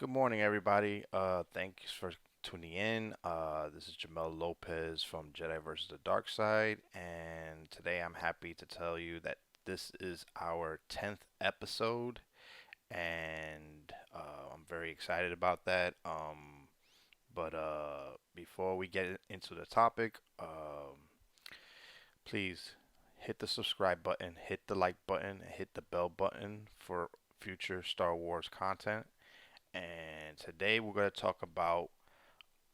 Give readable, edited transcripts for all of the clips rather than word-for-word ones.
Good morning, everybody. Thanks for tuning in. This is Jamel Lopez from Jedi versus the Darkside, and today I'm happy to tell you that this is our 10th episode, and I'm very excited about that. But before we get into the topic, please hit the subscribe button, hit the like button, and hit the bell button for future Star Wars content. And today we're going to talk about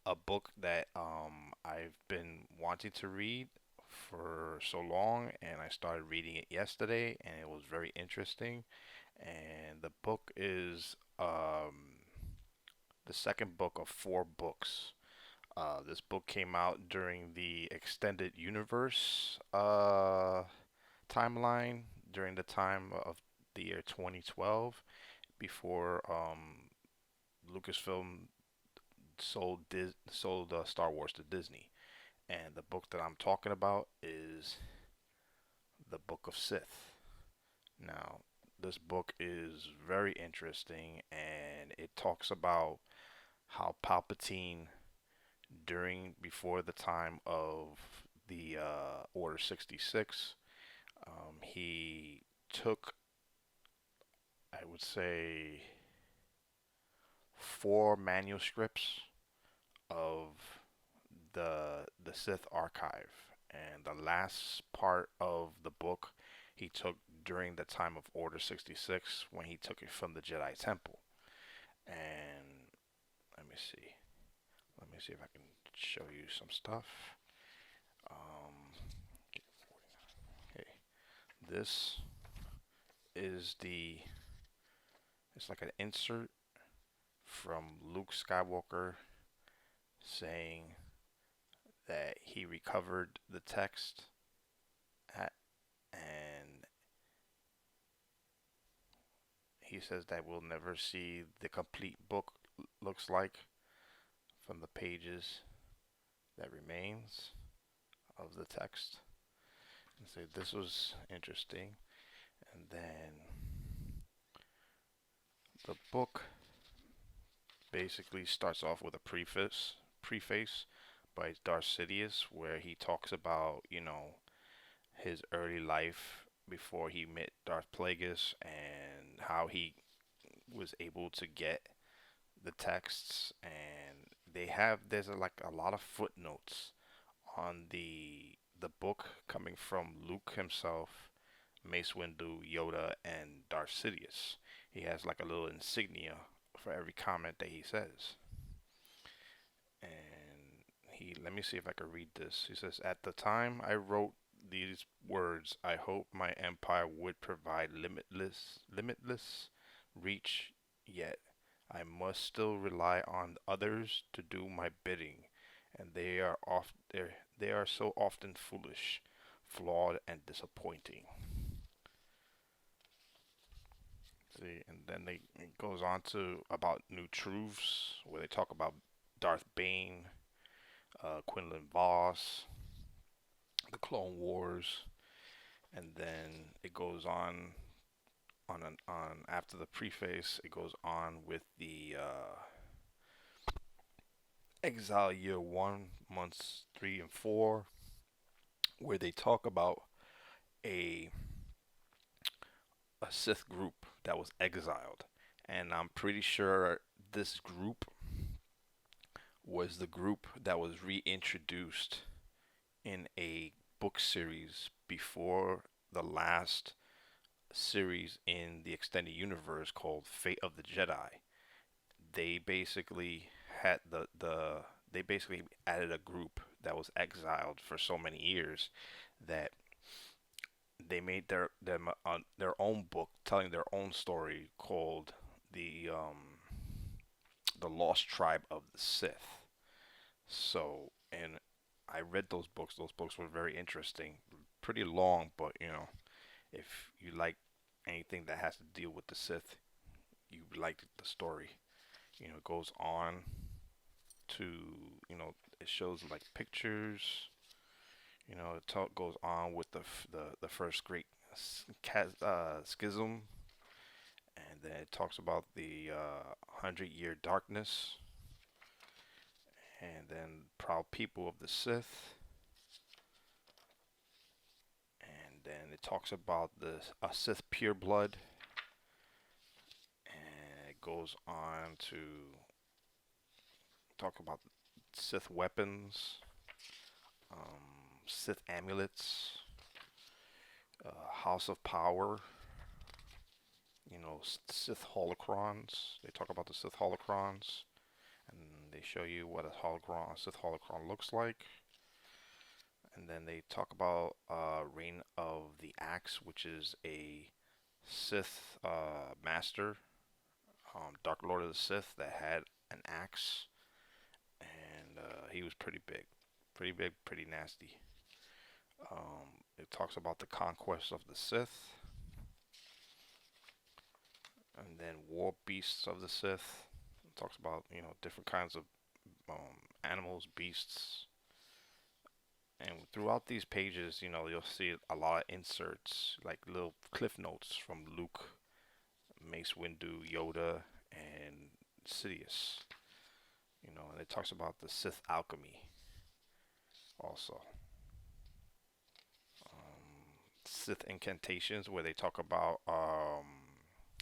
a book that I've been wanting to read for so long, and I started reading it yesterday, and it was very interesting. And the book is the second book of four books. This book came out during the extended universe timeline during the time of the year 2012 before Lucasfilm sold Star Wars to Disney. And the book that I'm talking about is the Book of Sith. Now, this book is very interesting, and it talks about how Palpatine, before the time of the Order 66, he took, I would say, four manuscripts of the Sith Archive, and the last part of the book he took during the time of Order 66 when he took it from the Jedi Temple. And let me see, let me see if I can show you some stuff. Um, okay, this is it's like an insert from Luke Skywalker saying that he recovered the text at, and he says that we'll never see the complete book looks like from the pages that remains of the text. And so this was interesting. And then the book basically starts off with a preface by Darth Sidious, where he talks about, his early life before he met Darth Plagueis and how he was able to get the texts. And there's like a lot of footnotes on the book coming from Luke himself, Mace Windu, Yoda, and Darth Sidious. He has like a little insignia for every comment that he says. And let me see if I can read this. He says, "At the time I wrote these words, I hoped my empire would provide limitless reach, yet I must still rely on others to do my bidding, and they are so often foolish, flawed, and disappointing." See, and then it goes on to about new truths, where they talk about Darth Bane, Quinlan Voss, the Clone Wars, and then it goes on after the preface. It goes on with the Exile Year One, months 3 and 4, where they talk about a a Sith group that was exiled, and I'm pretty sure this group was the group that was reintroduced in a book series before the last series in the extended universe called Fate of the Jedi. They basically had they basically added a group that was exiled for so many years that they made their own book telling their own story called the um, the Lost Tribe of the Sith. So, and I read those books. Those books were very interesting, pretty long, but if you like anything that has to deal with the Sith, you like the story. It goes on to, it shows like pictures. It goes on with the first great schism, and And then it talks about the 100-year darkness, and then proud people of the Sith, and then it talks about the Sith pureblood, and it goes on to talk about Sith weapons, Sith amulets, House of Power, Sith holocrons. They talk about the Sith holocrons, and they show you what a Sith holocron looks like. And then they talk about Reign of the Axe, which is a Sith master, Dark Lord of the Sith that had an axe, and he was pretty big, pretty nasty. It talks about the conquest of the Sith, and then War Beasts of the Sith. It talks about different kinds of animals, beasts, and throughout these pages, you'll see a lot of inserts, like little cliff notes from Luke, Mace Windu, Yoda, and Sidious. And it talks about the Sith alchemy also. Sith Incantations, where they talk about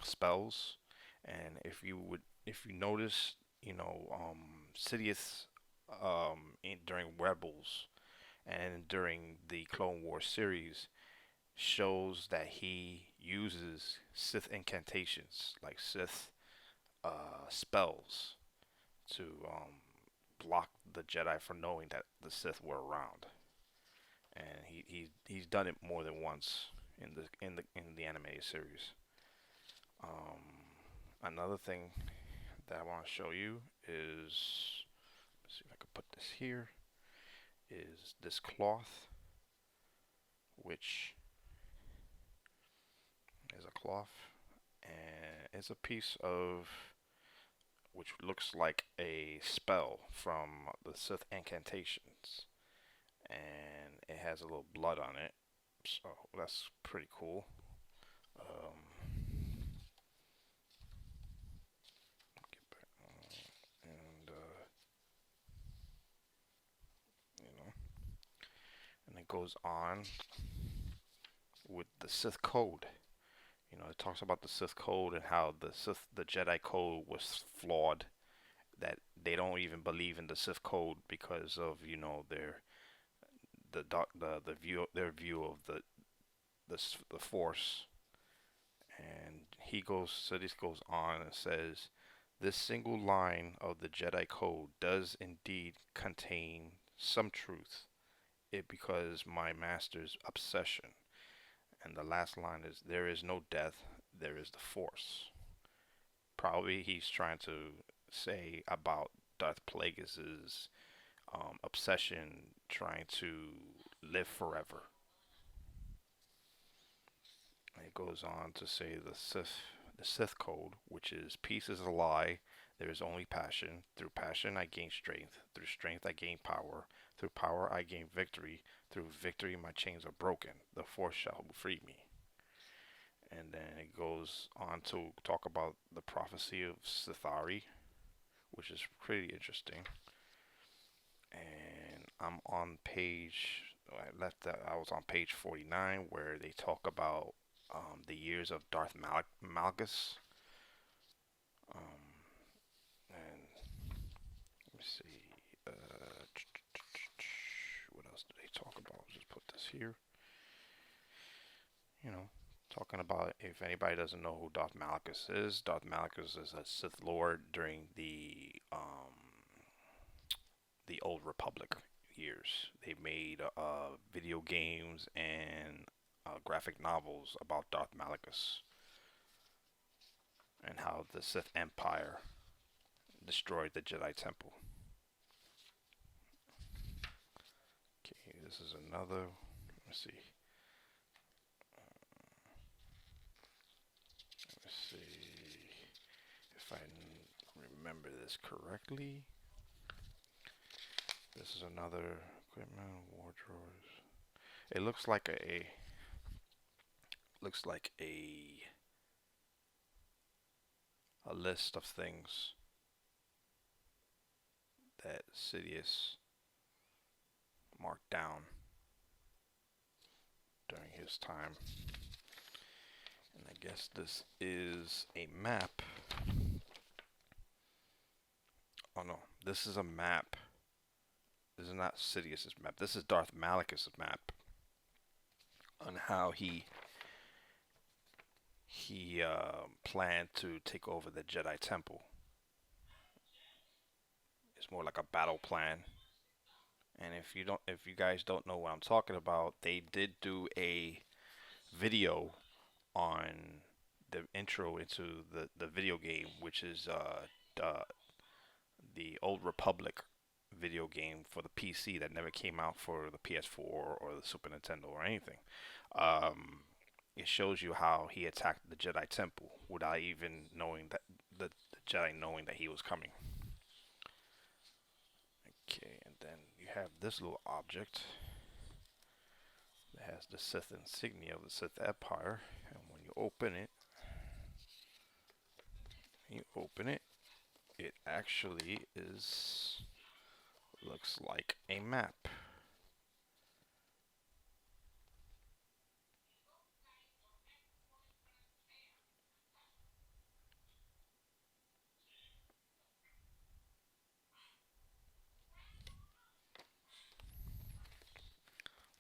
spells, and if you notice, Sidious during Rebels and during the Clone Wars series shows that he uses Sith incantations, like Sith spells, to block the Jedi from knowing that the Sith were around. And he's done it more than once in the animated series. Another thing that I want to show you is, let's see if I can put this here, is this cloth, which is a cloth, and it's a piece of which looks like a spell from the Sith Incantations, and it has a little blood on it, so that's pretty cool. Get back, and and it goes on with the Sith Code. It talks about the Sith Code and how the Jedi Code was flawed. That they don't even believe in the Sith Code because of their view of the Force. And Sidious goes on and says, this single line of the Jedi Code does indeed contain some truth. It because my master's obsession. And the last line is, there is no death, there is the Force. Probably he's trying to say about Darth Plagueis's obsession, trying to live forever. And it goes on to say the Sith Code, which is peace is a lie, there is only passion. Through passion I gain strength. Through strength I gain power. Through power I gain victory. Through victory my chains are broken. The Force shall free me. And then it goes on to talk about the prophecy of Sithari, which is pretty interesting. And I'm on I was on page 49, where they talk about the years of Darth Malgus. And let me see, what else do they talk about? I'll just put this here. Talking about, if anybody doesn't know who Darth Malgus is a Sith Lord during the Old Republic years. They made video games and graphic novels about Darth Malgus and how the Sith Empire destroyed the Jedi Temple. Okay, this is another. Let's see. Let's see if I remember this correctly. This is another equipment, wardrobes. It looks like a a list of things that Sidious marked down during his time. And I guess this is a map. Oh no, this is a map. This is not Sidious's map. This is Darth Malicus's map on how he planned to take over the Jedi Temple. It's more like a battle plan. And if you guys don't know what I'm talking about, they did do a video on the intro into the video game, which is the Old Republic video game for the PC that never came out for the PS4 or the Super Nintendo or anything. It shows you how he attacked the Jedi Temple without even knowing that the Jedi knowing that he was coming. Okay, and then you have this little object that has the Sith insignia of the Sith Empire, and when you open it, it actually looks like a map.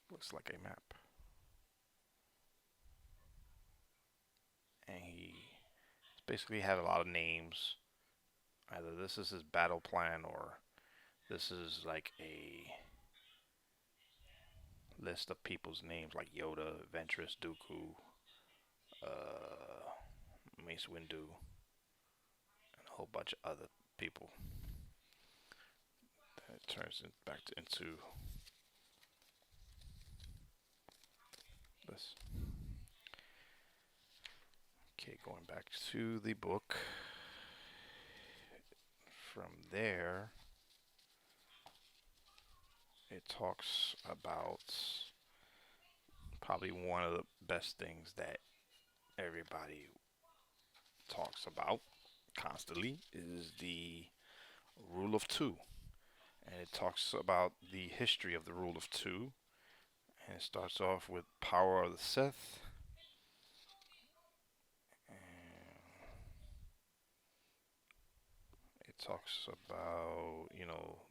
Looks like a map. And he basically had a lot of names. Either this is his battle plan or this is like a list of people's names like Yoda, Ventress, Dooku, Mace Windu, and a whole bunch of other people. Then it turns it back into this. Okay, going back to the book. From there, it talks about probably one of the best things that everybody talks about constantly is the Rule of Two. And it talks about the history of the Rule of Two. And it starts off with Power of the Sith. And it talks about,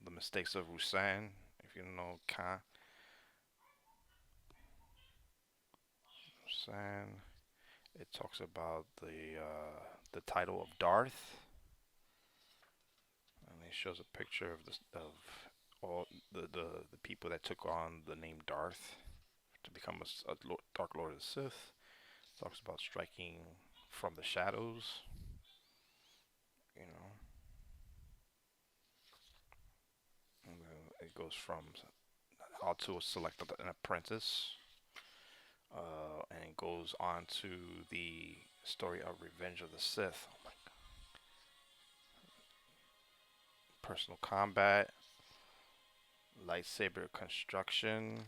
the mistakes of Rusan, if you know Khan. Rusan. It talks about the title of Darth. And it shows a picture of all the people that took on the name Darth to become a Dark Lord of the Sith. It talks about striking from the shadows. And then it goes from how to select an apprentice. And it goes on to the story of Revenge of the Sith. Oh my God. Personal combat, lightsaber construction.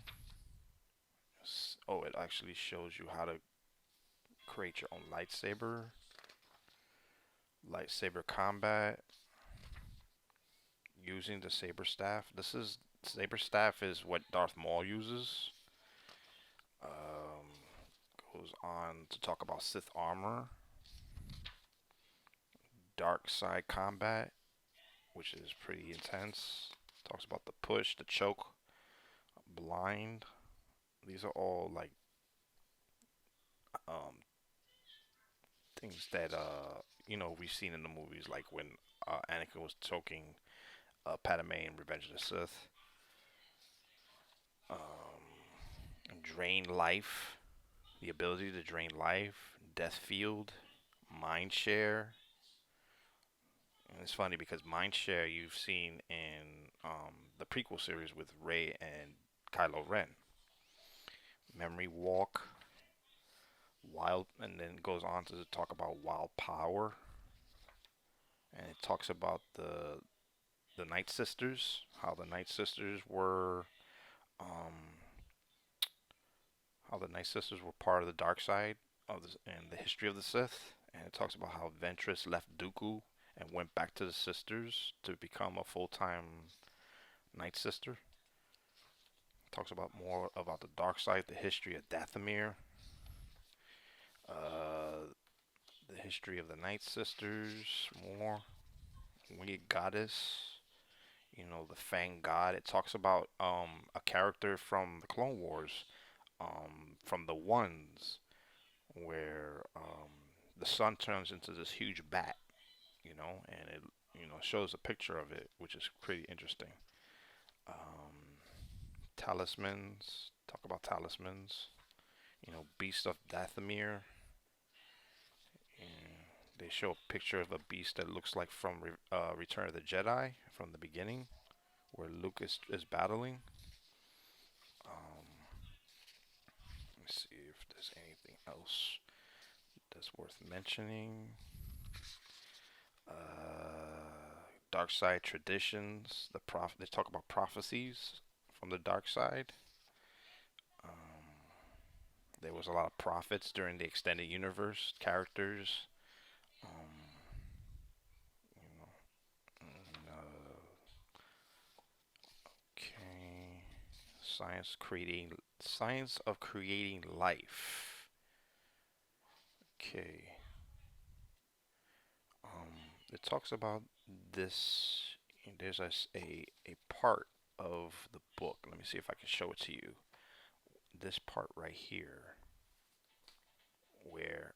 Oh, it actually shows you how to create your own lightsaber. Lightsaber combat. Using the saber staff. Saber staff is what Darth Maul uses. Goes on to talk about Sith Armor. Darkside combat, which is pretty intense. Talks about the push, the choke, blind. These are all like things that we've seen in the movies, like when Anakin was choking Padme in Revenge of the Sith. Drain life, the ability to drain life, death field, mind share. And it's funny because mind share you've seen in the prequel series with Rey and Kylo Ren. Memory walk, wild, and then goes on to talk about wild power. And it talks about the Night Sisters, how the Night Sisters were part of the dark side and the history of the Sith, and it talks about how Ventress left Dooku and went back to the sisters to become a full-time Night Sister. It talks about more about the dark side, the history of Dathomir, uh, the history of the Night Sisters, more Winged Goddess, the Fang God. It talks about a character from the Clone Wars, from the Ones, where the sun turns into this huge bat, and it shows a picture of it, which is pretty interesting. Um, Talismans, talk about talismans. Beast of Dathomir. And they show a picture of a beast that looks like from Return of the Jedi from the beginning, where Luke is battling. Um, let me see if there's anything else that's worth mentioning. Darkside traditions. They talk about prophecies from the dark side. Um, there was a lot of prophets during the extended universe characters. Um, you know, okay. Science of creating life. Okay. It talks about this. There's a part of the book. Let me see if I can show it to you. This part right here, where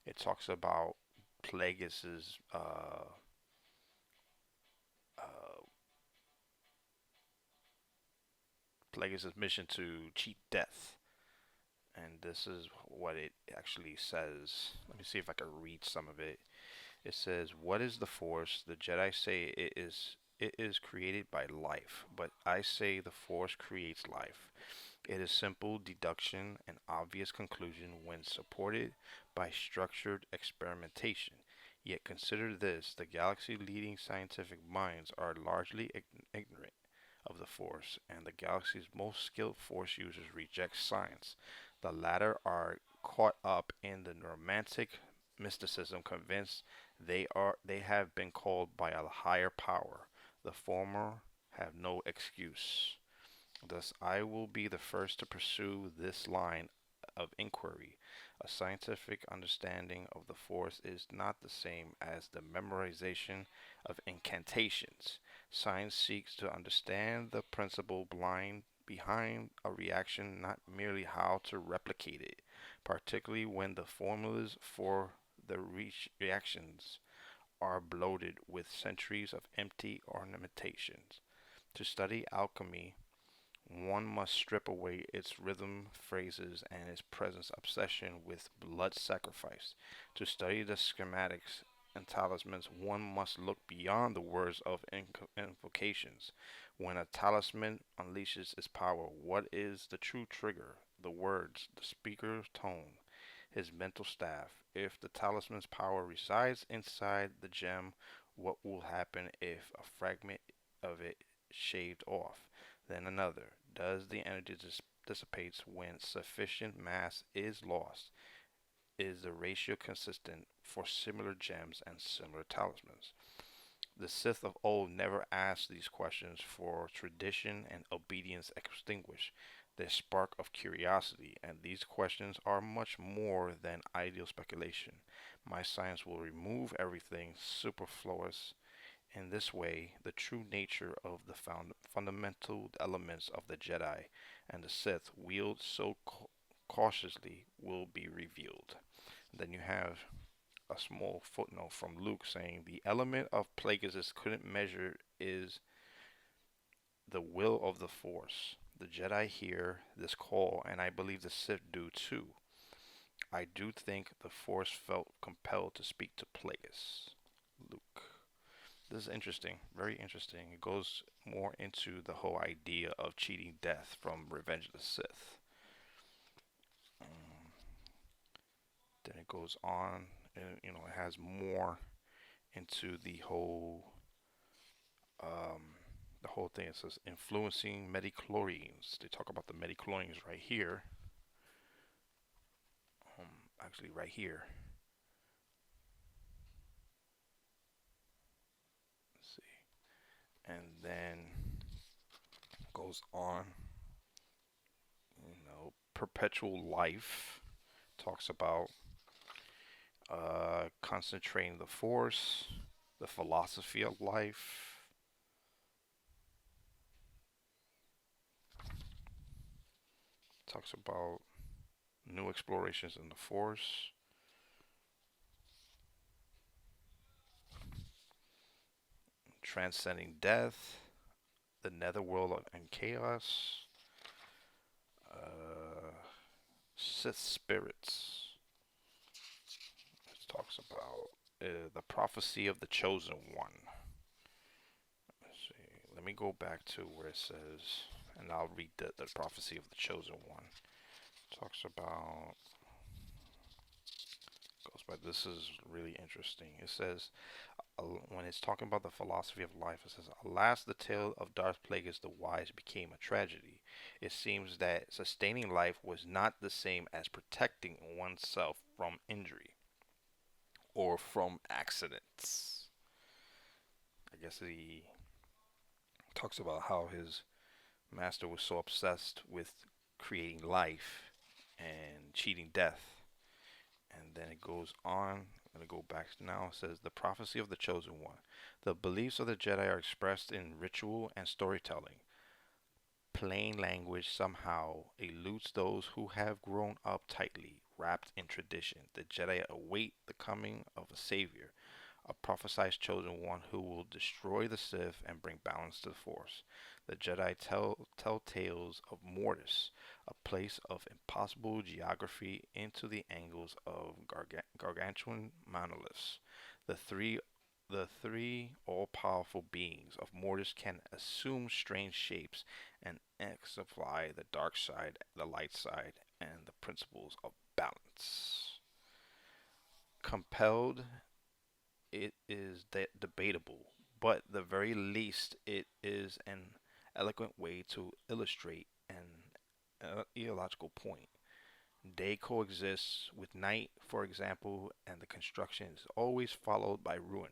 it talks about Plagueis's uh, Plagueis's mission to cheat death, and this is what it actually says. Let me see if I can read some of it. It says, "What is the Force? The Jedi say it is. It is created by life, but I say the Force creates life. It is simple deduction and obvious conclusion when supported by structured experimentation. Yet consider this, the galaxy leading scientific minds are largely ignorant of the Force, and the galaxy's most skilled Force users reject science. The latter are caught up in the romantic mysticism, convinced they have been called by a higher power. The former have no excuse. Thus, I will be the first to pursue this line of inquiry. A scientific understanding of the Force is not the same as the memorization of incantations. Science seeks to understand the principle behind a reaction, not merely how to replicate it, particularly when the formulas for the reactions are bloated with centuries of empty ornamentations. To study alchemy, one must strip away its rhythm phrases and its presence obsession with blood sacrifice. To study the schematics and talismans, one must look beyond the words of invocations. When a talisman unleashes its power, what is the true trigger? The words, the speaker's tone, his mental staff. If the talisman's power resides inside the gem, what will happen if a fragment of it shaved off? Then another. Does the energy dissipates when sufficient mass is lost? Is the ratio consistent for similar gems and similar talismans? The Sith of old never asked these questions, for tradition and obedience extinguish their spark of curiosity, and these questions are much more than ideal speculation. My science will remove everything superfluous. In this way, the true nature of the fundamental elements of the Jedi and the Sith wield so cautiously will be revealed. Then you have a small footnote from Luke saying the element of Plagueis couldn't measure is the will of the Force. The Jedi hear this call, and I believe the Sith do too. I do think the Force felt compelled to speak to Plagueis. Luke. This is interesting, very interesting. It goes more into the whole idea of cheating death from Revenge of the Sith. Um, then it goes on, and it has more into the whole thing. It says influencing metachlorines. They talk about the metachlorines right here. Actually, right here. And then goes on, perpetual life. Talks about concentrating the force, the philosophy of life. Talks about new explorations in the force, transcending death, the netherworld and chaos, uh, Sith spirits. It talks about the prophecy of the chosen one. Let's see. Let me go back to where it says, and I'll read the prophecy of the chosen one. It talks about, goes by, this is really interesting. It says, when it's talking about the philosophy of life, it says, alas, the tale of Darth Plagueis the Wise became a tragedy. It seems that sustaining life was not the same as protecting oneself from injury or from accidents. I guess he talks about how his master was so obsessed with creating life and cheating death. And then it goes on. I'm going to go back now. It says, the prophecy of the chosen one. The beliefs of the Jedi are expressed in ritual and storytelling. Plain language somehow eludes those who have grown up tightly wrapped in tradition. The Jedi await the coming of a savior, a prophesied chosen one who will destroy the Sith and bring balance to the Force. The Jedi tell tales of Mortis, a place of impossible geography into the angles of gargantuan monoliths. The three the three all-powerful beings of Mortis can assume strange shapes and exemplify the dark side, the light side, and the principles of balance. Compelled, it is debatable, but the very least it is an eloquent way to illustrate an ideological point. Day coexists with night, for example, and the construction is always followed by ruin.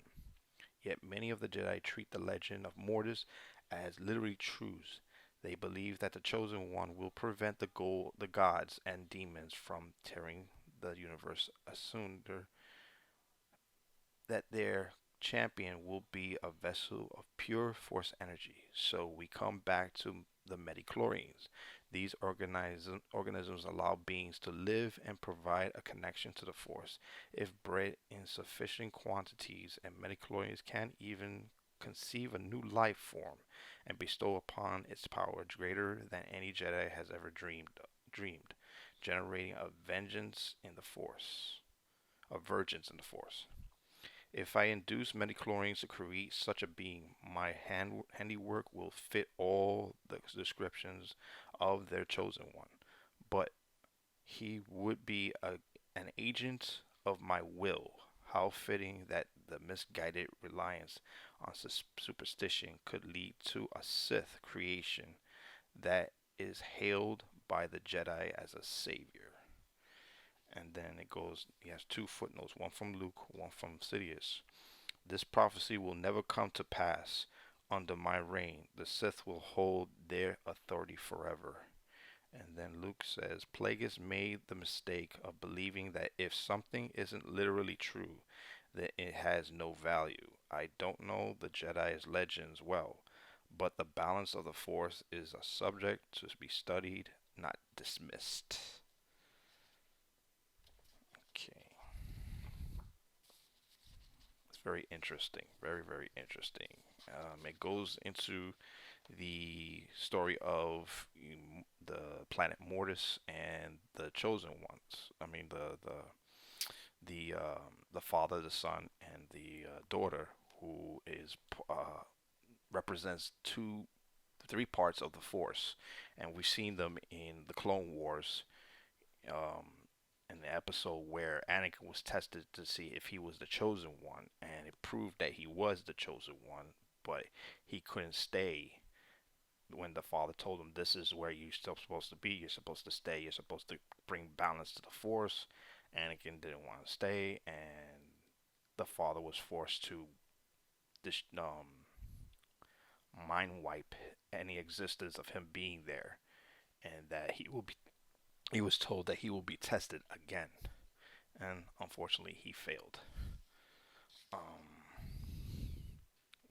Yet many of the Jedi treat the legend of Mortis as literary truths. They believe that the Chosen One will prevent the gods and demons from tearing the universe asunder, that their champion will be a vessel of pure force energy. So we come back to the Metachlorians. These organisms allow beings to live and provide a connection to the force. If bred in sufficient quantities, and Metachlorians can even conceive a new life form and bestow upon its power greater than any Jedi has ever dreamed, generating a vengeance in the force, a virgins in the force. If I induce metachlorines to create such a being, my handiwork will fit all the descriptions of their chosen one. But he would be an agent of my will. How fitting that the misguided reliance on superstition could lead to a Sith creation that is hailed by the Jedi as a savior. And then it goes, he has two footnotes, one from Luke, one from Sidious. This prophecy will never come to pass. Under my reign, the Sith will hold their authority forever. And then Luke says, Plagueis made the mistake of believing that if something isn't literally true, that it has no value. I don't know the Jedi's legends well, but the balance of the Force is a subject to be studied, not dismissed. Okay. It's very interesting. Very, very interesting. It goes into the story of the planet Mortis and the chosen ones. I mean, the father, the son, and the daughter, who is represents three parts of the Force, and we've seen them in the Clone Wars. Um, in the episode where Anakin was tested to see if he was the chosen one, and it proved that he was the chosen one, but he couldn't stay when the father told him, this is where you're still supposed to be, you're supposed to stay, you're supposed to bring balance to the Force. Anakin didn't want to stay, and the father was forced to dis- um, mind wipe any existence of him being there, and that he was told that he will be tested again, and unfortunately he failed. Um,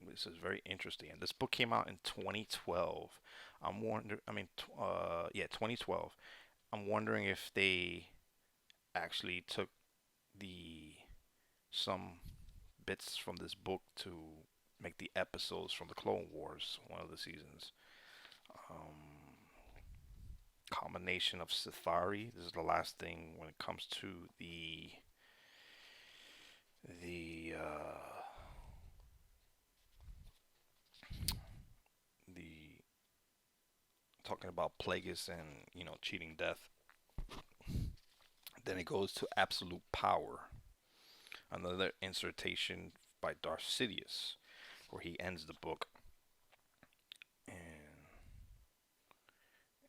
this is very interesting, and this book came out in 2012. I'm wondering, I mean, yeah, 2012. I'm wondering if they actually took the some bits from this book to make the episodes from the Clone Wars, one of the seasons. Um, Combination of Safari. This is the last thing when it comes to the talking about Plagueis and cheating death. Then it goes to Absolute Power, another insertion by Darth Sidious, where he ends the book, and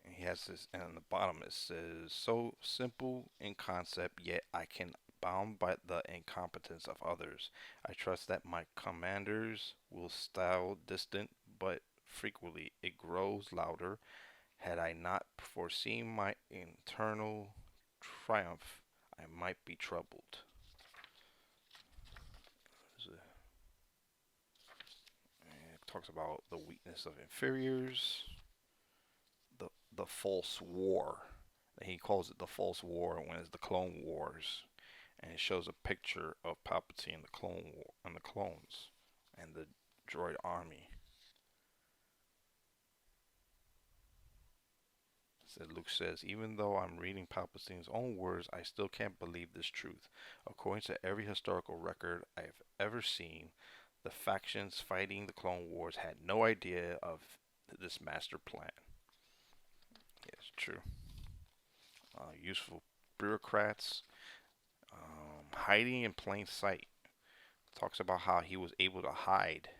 he has this, and on the bottom it says, "So simple in concept, yet I can bound by the incompetence of others. I trust that my commanders will style distant, but frequently it grows louder. Had I not foreseen my internal triumph, I might be troubled." It talks about the weakness of inferiors, the false war. He calls it the false war when it's the Clone Wars, and it shows a picture of Palpatine and the Clone War and the clones and the droid army. Luke says, "Even though I'm reading Palpatine's own words, I still can't believe this truth. According to every historical record I've ever seen, the factions fighting the Clone Wars had no idea of this master plan." Yes, true. Useful bureaucrats, hiding in plain sight. Talks about how he was able to hide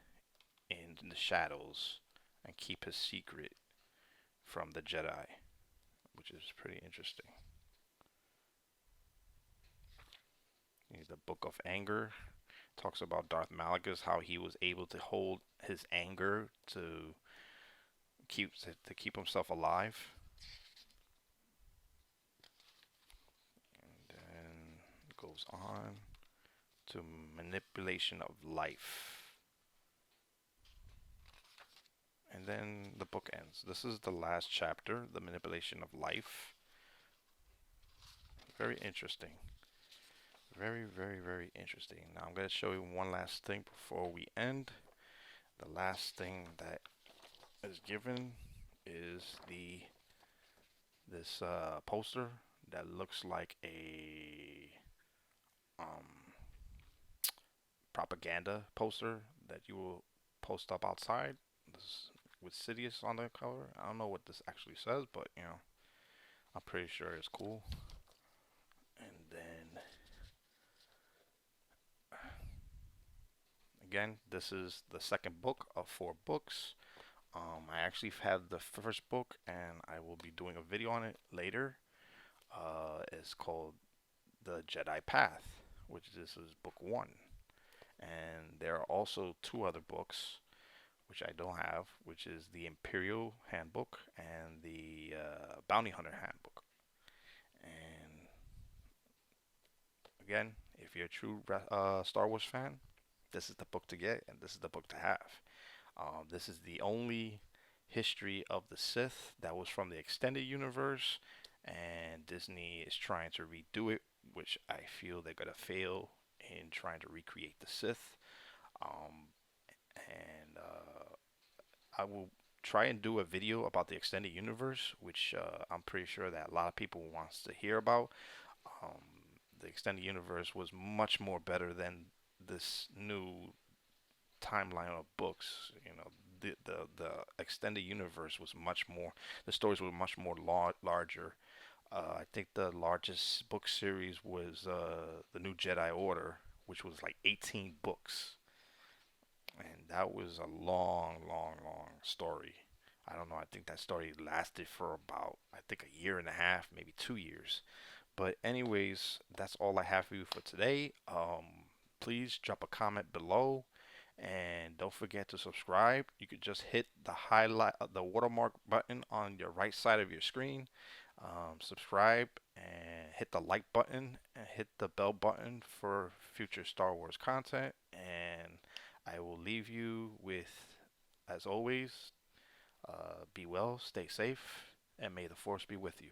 in the shadows and keep his secret from the Jedi, which is pretty interesting. The Book of Anger talks about Darth Malgus, how he was able to hold his anger to keep himself alive. And then it goes on to manipulation of life. And then the book ends. This is the last chapter, the manipulation of life. Very interesting. Very, very, very interesting. Now I'm going to show you one last thing before we end. The last thing that is given is this poster that looks like a propaganda poster that you will post up outside. This with Sidious on the cover. I don't know what this actually says, but I'm pretty sure it's cool. And then again, this is the second book of 4 books. I actually have the first book, and I will be doing a video on it later. It's called The Jedi Path, which this is book 1. And there are also 2 other books, which I don't have, which is the Imperial Handbook and the Bounty Hunter Handbook. And again, if you're a true Star Wars fan, this is the book to get, and this is the book to have. This is the only history of the Sith that was from the extended universe, and Disney is trying to redo it, which I feel they're gonna fail in trying to recreate the Sith. And I will try and do a video about the extended universe, which I'm pretty sure that a lot of people wants to hear about. Um, the extended universe was much more better than this new timeline of books. The extended universe was much more. The stories were much more larger. I think the largest book series was the New Jedi Order, which was like 18 books, and that was a long, long, long story. I don't know. I think that story lasted for about, I think, a year and a half, maybe 2 years. But anyways, that's all I have for you for today. Please drop a comment below, And don't forget to subscribe. You could just hit the watermark button on your right side of your screen. Subscribe and hit the like button and hit the bell button for future Star Wars content. And I will leave you with, as always, be well, stay safe, and may the Force be with you.